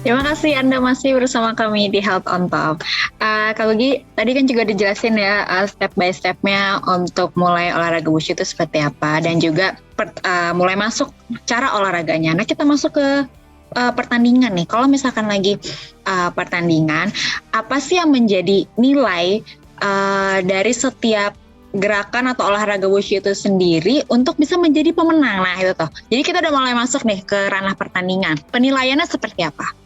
Terima kasih Anda masih bersama kami di Health on Top. Kak Lugi, tadi kan juga dijelasin ya step by stepnya untuk mulai olahraga wushu itu seperti apa dan juga mulai masuk cara olahraganya. Nah kita masuk ke pertandingan nih. Kalau misalkan lagi pertandingan, apa sih yang menjadi nilai dari setiap gerakan atau olahraga wushu itu sendiri untuk bisa menjadi pemenang? Nah itu tuh. Jadi kita udah mulai masuk nih ke ranah pertandingan. Penilaiannya seperti apa?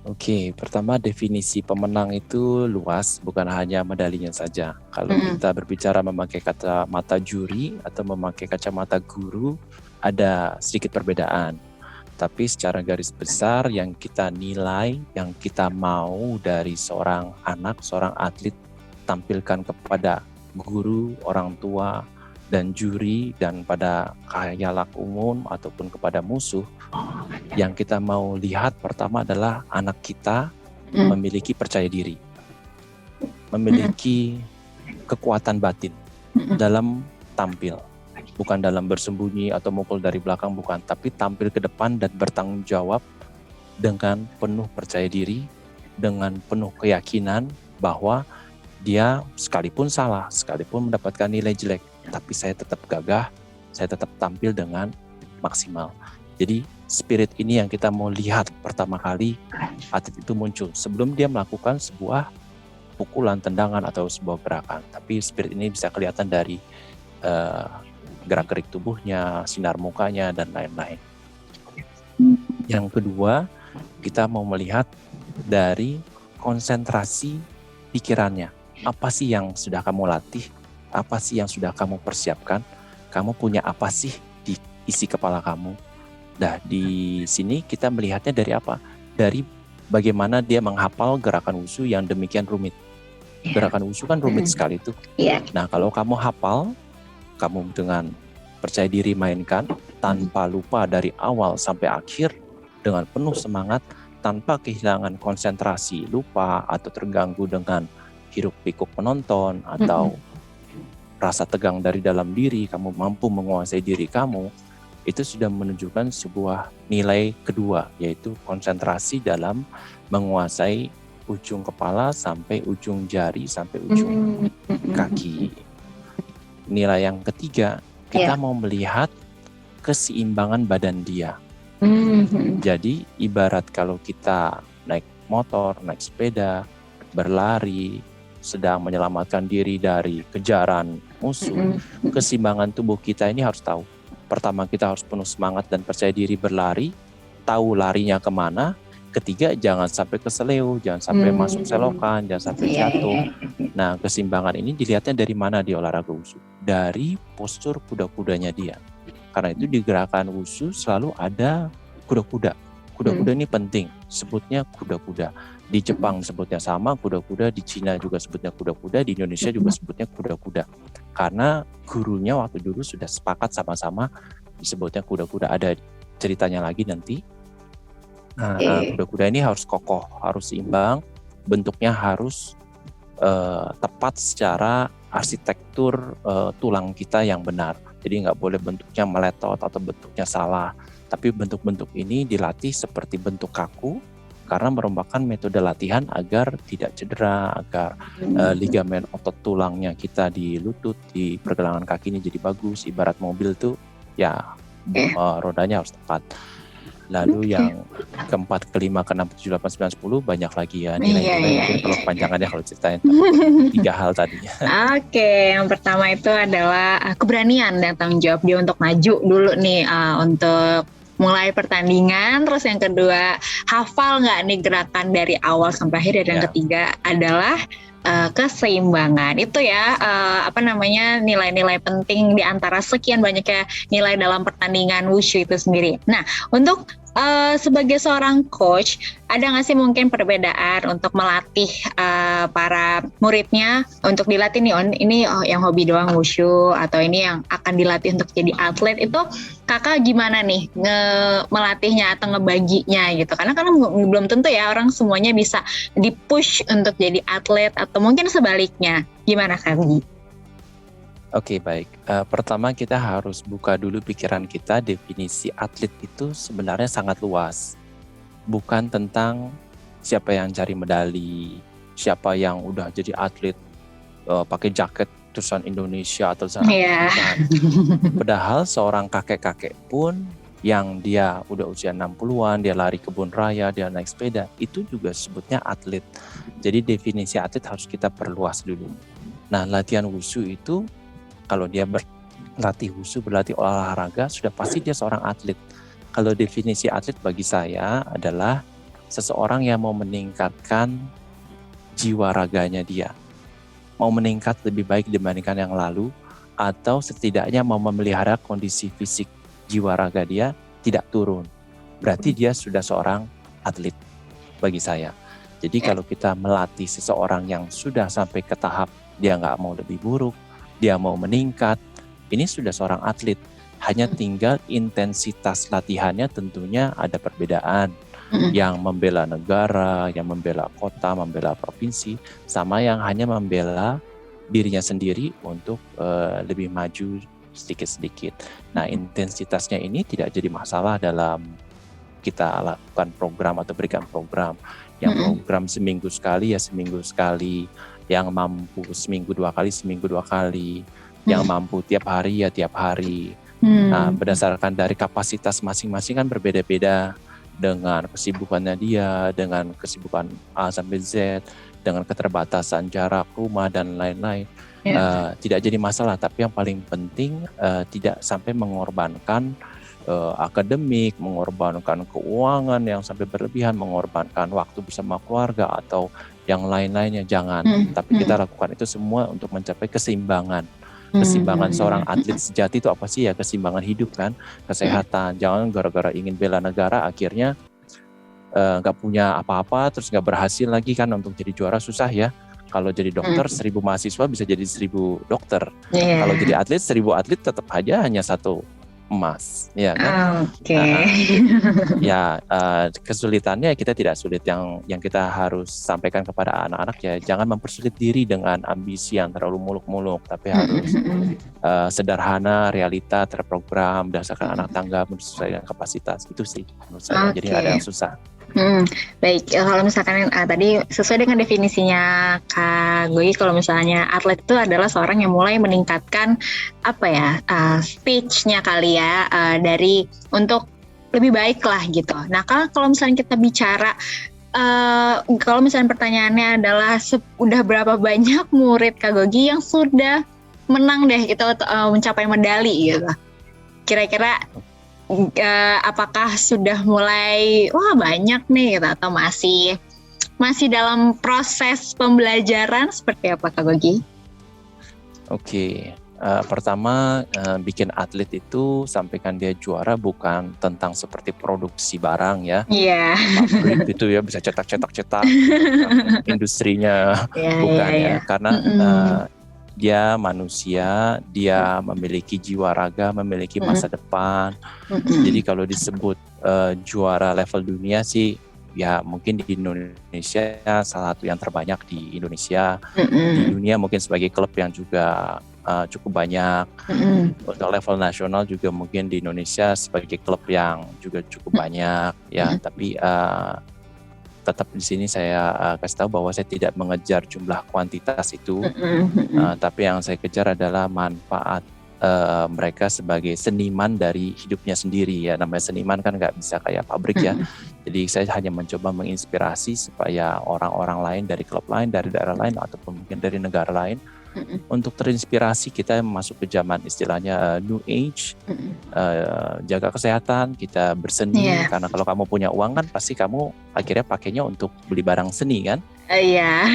Oke, pertama definisi pemenang itu luas, bukan hanya medalinya saja. Kalau kita berbicara memakai kacamata juri atau memakai kacamata guru, ada sedikit perbedaan. Tapi secara garis besar yang kita nilai, yang kita mau dari seorang anak, seorang atlet tampilkan kepada guru, orang tua, dan juri, dan pada khayalak umum ataupun kepada musuh, yang kita mau lihat pertama adalah anak kita memiliki percaya diri, memiliki kekuatan batin dalam tampil, bukan dalam bersembunyi atau mukul dari belakang, bukan, tapi tampil ke depan dan bertanggung jawab dengan penuh percaya diri, dengan penuh keyakinan bahwa dia sekalipun salah, sekalipun mendapatkan nilai jelek, tapi saya tetap gagah, saya tetap tampil dengan maksimal. Jadi spirit ini yang kita mau lihat pertama kali atlet itu muncul sebelum dia melakukan sebuah pukulan, tendangan atau sebuah gerakan. Tapi spirit ini bisa kelihatan dari gerak-gerik tubuhnya, sinar mukanya, dan lain-lain. Yang kedua, kita mau melihat dari konsentrasi pikirannya. Apa sih yang sudah kamu latih? Apa sih yang sudah kamu persiapkan? Kamu punya apa sih di isi kepala kamu? Nah, di sini kita melihatnya dari apa? Dari bagaimana dia menghafal gerakan wushu yang demikian rumit. Gerakan wushu kan rumit sekali tuh. Nah, kalau kamu hafal, kamu dengan percaya diri mainkan, tanpa lupa dari awal sampai akhir, dengan penuh semangat, tanpa kehilangan konsentrasi, lupa, atau terganggu dengan hiruk-pikuk penonton, atau rasa tegang dari dalam diri, kamu mampu menguasai diri kamu, itu sudah menunjukkan sebuah nilai kedua, yaitu konsentrasi dalam menguasai ujung kepala sampai ujung jari, sampai ujung kaki. Nilai yang ketiga, kita mau melihat keseimbangan badan dia. Jadi ibarat kalau kita naik motor, naik sepeda, berlari, sedang menyelamatkan diri dari kejaran musuh, keseimbangan tubuh kita ini harus tahu. Pertama, kita harus penuh semangat dan percaya diri berlari, tahu larinya kemana. Ketiga, jangan sampai keseleo, jangan sampai masuk selokan, jangan sampai jatuh. Nah, keseimbangan ini dilihatnya dari mana di olahraga wushu? Dari postur kuda-kudanya dia. Karena itu di gerakan wushu selalu ada kuda-kuda. Kuda-kuda ini penting, sebutnya kuda-kuda. Di Jepang sebutnya sama, kuda-kuda. Di Cina juga sebutnya kuda-kuda. Di Indonesia juga sebutnya kuda-kuda. Karena gurunya waktu dulu sudah sepakat sama-sama disebutnya kuda-kuda. Ada ceritanya lagi nanti. Nah, kuda-kuda ini harus kokoh, harus seimbang, bentuknya harus tepat secara arsitektur tulang kita yang benar. Jadi nggak boleh bentuknya meletot atau bentuknya salah. Tapi bentuk-bentuk ini dilatih seperti bentuk kaku karena merupakan metode latihan agar tidak cedera, agar ligamen otot tulangnya kita di lutut, di pergelangan kaki ini jadi bagus. Ibarat mobil tuh ya rodanya harus tepat. Lalu yang keempat, kelima, keenam, ketujuh, delapan, sembilan, 10 banyak lagi ya nilai-nilai. Mungkin kalau kepanjangannya kalau ceritain 3 hal tadinya. Oke, yang pertama itu adalah keberanian dan tanggung jawab dia untuk maju dulu nih untuk mulai pertandingan. Terus yang kedua, hafal nggak nih gerakan dari awal sampai akhir. Dan yang ketiga adalah keseimbangan. Itu ya nilai-nilai penting di antara sekian banyaknya nilai dalam pertandingan wushu itu sendiri. Nah, untuk sebagai seorang coach, ada nggak sih mungkin perbedaan untuk melatih para muridnya untuk dilatih nih, ini yang hobi doang wushu atau ini yang akan dilatih untuk jadi atlet, itu kakak gimana nih melatihnya atau ngebaginya gitu? Karena belum tentu ya orang semuanya bisa di-push untuk jadi atlet atau mungkin sebaliknya. Gimana Kak Gi? Oke, baik. Pertama kita harus buka dulu pikiran kita, definisi atlet itu sebenarnya sangat luas. bukan tentang siapa yang cari medali, siapa yang udah jadi atlet pakai jaket tulisan Indonesia atau tulisan Iya. bukan. Padahal seorang kakek-kakek pun yang dia udah usia 60-an, dia lari kebun raya, dia naik sepeda, itu juga sebutnya atlet. Jadi definisi atlet harus kita perluas dulu. Nah, latihan wushu itu kalau dia berlatih wushu, berlatih olahraga, sudah pasti dia seorang atlet. Kalau definisi atlet bagi saya adalah seseorang yang mau meningkatkan jiwa raganya dia. Mau meningkat lebih baik dibandingkan yang lalu, atau setidaknya mau memelihara kondisi fisik jiwa raga dia tidak turun. Berarti dia sudah seorang atlet bagi saya. Jadi kalau kita melatih seseorang yang sudah sampai ke tahap dia nggak mau lebih buruk, dia mau meningkat, ini sudah seorang atlet. Hanya tinggal intensitas latihannya tentunya ada perbedaan. Yang membela negara, yang membela kota, membela provinsi, sama yang hanya membela dirinya sendiri untuk lebih maju sedikit-sedikit. Nah, intensitasnya ini tidak jadi masalah dalam kita lakukan program atau berikan program. Yang program seminggu sekali ya seminggu sekali, yang mampu seminggu 2 kali, seminggu 2 kali, yang mampu tiap hari ya tiap hari. Nah, berdasarkan dari kapasitas masing-masing kan berbeda-beda, dengan kesibukannya dia, dengan kesibukan A sampai Z, dengan keterbatasan jarak rumah dan lain-lain. Tidak jadi masalah, tapi yang paling penting tidak sampai mengorbankan akademik, mengorbankan keuangan yang sampai berlebihan, mengorbankan waktu bersama keluarga atau yang lain-lainnya, jangan. Tapi kita lakukan itu semua untuk mencapai keseimbangan. Keseimbangan seorang atlet sejati itu apa sih ya? Keseimbangan hidup kan, kesehatan. Jangan gara-gara ingin bela negara akhirnya nggak punya apa-apa, terus nggak berhasil lagi kan untuk jadi juara, susah ya. Kalau jadi dokter 1.000 mahasiswa bisa jadi 1.000 dokter. Kalau jadi atlet 1.000 atlet tetap aja hanya 1 emas, ya kan? Kesulitannya kita tidak sulit, yang kita harus sampaikan kepada anak-anak ya, jangan mempersulit diri dengan ambisi yang terlalu muluk-muluk, tapi harus sederhana, realita, terprogram, berdasarkan anak tangga, sesuai dengan kapasitas. Itu sih menurut saya, jadi nggak ada yang susah. Baik, kalau misalkan tadi sesuai dengan definisinya Kak Gogi, kalau misalnya atlet itu adalah seorang yang mulai meningkatkan stage-nya kali ya, dari untuk lebih baik lah gitu. Nah, kalau misalnya kita bicara, kalau misalnya pertanyaannya adalah udah berapa banyak murid Kak Gogi yang sudah menang deh gitu, mencapai medali gitu, kira-kira apakah sudah mulai banyak nih gitu, atau masih dalam proses pembelajaran, seperti apa Kak Gogi? Oke. Pertama, bikin atlet itu sampaikan dia juara bukan tentang seperti produksi barang ya. Pabrik itu ya bisa cetak industrinya, bukan ya. Karena dia manusia, dia memiliki jiwa raga, memiliki masa depan. Jadi kalau disebut juara level dunia sih, ya mungkin di Indonesia salah satu yang terbanyak di Indonesia. Di dunia mungkin sebagai klub yang juga cukup banyak. Untuk level nasional juga mungkin di Indonesia sebagai klub yang juga cukup banyak ya. Tapi tetap di sini saya kasih tahu bahwa saya tidak mengejar jumlah kuantitas itu, tapi yang saya kejar adalah manfaat mereka sebagai seniman dari hidupnya sendiri ya. Namanya seniman kan nggak bisa kayak pabrik ya. Jadi saya hanya mencoba menginspirasi supaya orang-orang lain dari klub lain, dari daerah lain, ataupun mungkin dari negara lain untuk terinspirasi. Kita masuk ke zaman istilahnya new age, jaga kesehatan, kita berseni, karena kalau kamu punya uang kan pasti kamu akhirnya pakainya untuk beli barang seni kan. Iya,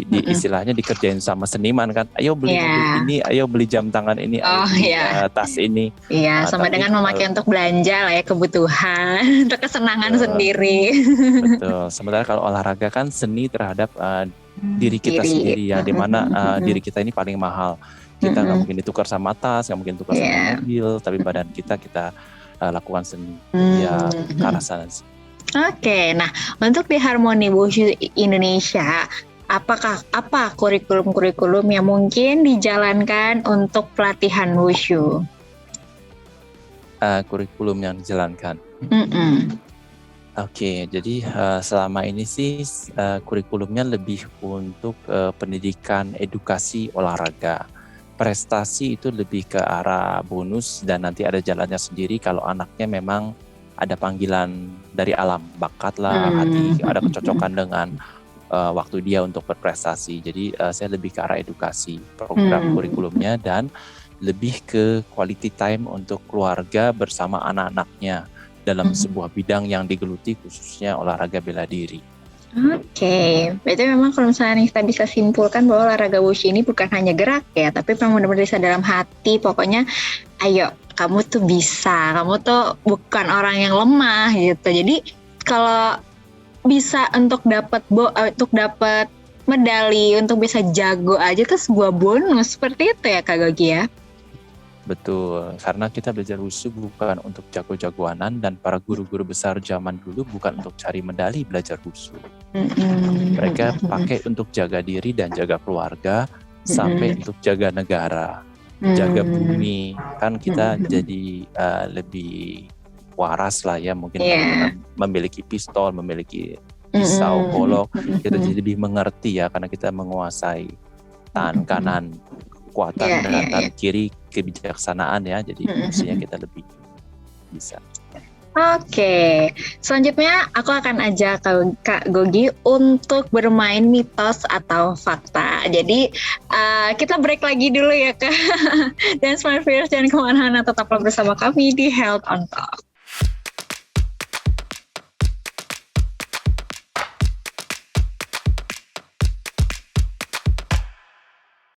istilahnya dikerjain sama seniman kan. Ayo beli mobil ini, ayo beli jam tangan ini, ayo beli tas ini. Iya, sama dengan memakai untuk belanja lah ya, kebutuhan, untuk kesenangan sendiri. Betul. Sementara kalau olahraga kan seni terhadap diri kita sendiri ya, dimana diri kita ini paling mahal. Kita nggak mungkin ditukar sama tas, nggak mungkin ditukar sama mobil, tapi badan kita lakukan seni ya ke arah sana sih. Oke, nah untuk di Harmoni Wushu Indonesia, apa kurikulum yang mungkin dijalankan untuk pelatihan wushu? Kurikulum yang dijalankan. Oke, jadi selama ini sih kurikulumnya lebih untuk pendidikan edukasi olahraga. Prestasi itu lebih ke arah bonus dan nanti ada jalannya sendiri kalau anaknya memang ada panggilan dari alam, bakat lah, hati, ada kecocokan dengan waktu dia untuk berprestasi. Jadi saya lebih ke arah edukasi program kurikulumnya dan lebih ke quality time untuk keluarga bersama anak-anaknya dalam sebuah bidang yang digeluti, khususnya olahraga bela diri. Oke, berarti memang kalau misalnya kita bisa simpulkan bahwa olahraga wushu ini bukan hanya gerak ya, tapi memang benar-benar bisa dalam hati. Pokoknya, ayo, kamu tuh bisa, kamu tuh bukan orang yang lemah gitu. Jadi kalau bisa untuk dapat medali, untuk bisa jago aja tuh sebuah bonus seperti itu ya Kak Gogi ya. Betul, karena kita belajar wushu bukan untuk jago-jagoanan dan para guru-guru besar zaman dulu bukan untuk cari medali belajar wushu. Mereka pakai untuk jaga diri dan jaga keluarga, sampai untuk jaga negara, jaga bumi. Kan kita jadi lebih waras lah ya, mungkin memiliki pistol, memiliki pisau, golok, kita jadi lebih mengerti ya karena kita menguasai tangan kanan, kekuatan dan tangan kiri kebijaksanaan ya, jadi mestinya kita lebih bisa. Oke, selanjutnya aku akan ajak Kak Gogi untuk bermain mitos atau fakta. Jadi kita break lagi dulu ya Kak. Dan Smart Viewers jangan kemana-mana, tetaplah bersama kami di Health on Talk.